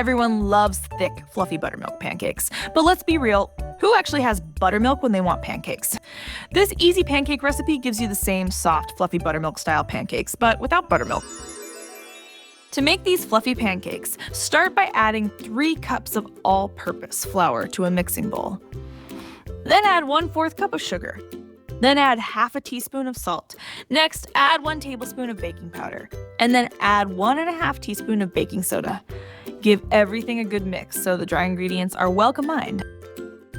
everyone loves thick, fluffy buttermilk pancakes. But let's be real, who actually has buttermilk when they want pancakes? This easy pancake recipe gives you the same soft, fluffy buttermilk-style pancakes, but without buttermilk. To make these fluffy pancakes, start by adding 3 cups of all-purpose flour to a mixing bowl. Then add 1/4 cup of sugar. Then add half a teaspoon of salt. Next, add 1 tablespoon of baking powder. And then add 1½ teaspoon of baking soda. Give everything a good mix so the dry ingredients are well combined.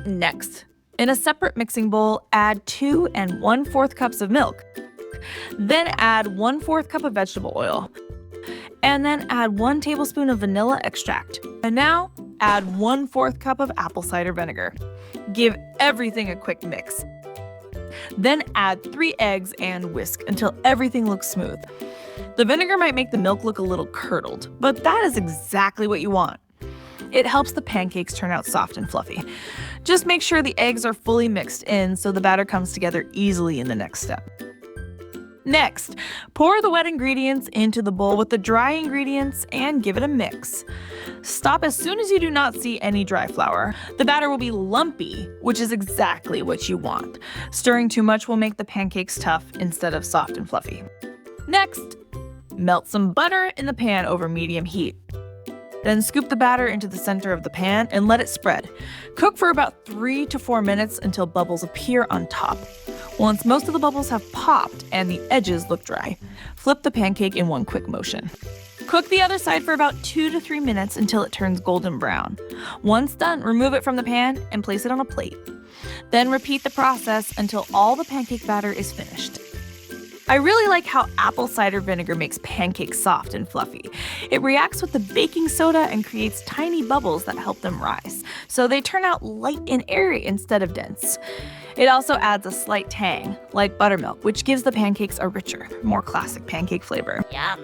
Next, in a separate mixing bowl, add 2 1/4 cups of milk. Then add 1/4 cup of vegetable oil. And then add 1 tablespoon of vanilla extract. And now, add 1/4 cup of apple cider vinegar. Give everything a quick mix. Then add 3 eggs and whisk until everything looks smooth. The vinegar might make the milk look a little curdled, but that is exactly what you want. It helps the pancakes turn out soft and fluffy. Just make sure the eggs are fully mixed in so the batter comes together easily in the next step. Next, pour the wet ingredients into the bowl with the dry ingredients and give it a mix. Stop as soon as you do not see any dry flour. The batter will be lumpy, which is exactly what you want. Stirring too much will make the pancakes tough instead of soft and fluffy. Next, melt some butter in the pan over medium heat. Then scoop the batter into the center of the pan and let it spread. Cook for about 3 to 4 minutes until bubbles appear on top. Once most of the bubbles have popped and the edges look dry, flip the pancake in one quick motion. Cook the other side for about 2 to 3 minutes until it turns golden brown. Once done, remove it from the pan and place it on a plate. Then repeat the process until all the pancake batter is finished. I really like how apple cider vinegar makes pancakes soft and fluffy. It reacts with the baking soda and creates tiny bubbles that help them rise, so they turn out light and airy instead of dense. It also adds a slight tang, like buttermilk, which gives the pancakes a richer, more classic pancake flavor. Yum.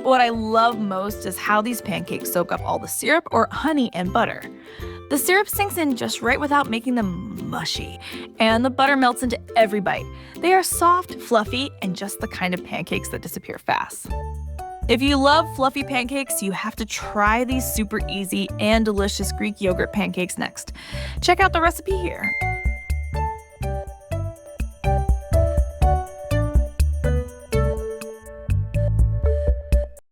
What I love most is how these pancakes soak up all the syrup or honey and butter. The syrup sinks in just right without making them mushy, and the butter melts into every bite. They are soft, fluffy, and just the kind of pancakes that disappear fast. If you love fluffy pancakes, you have to try these super easy and delicious Greek yogurt pancakes next. Check out the recipe here.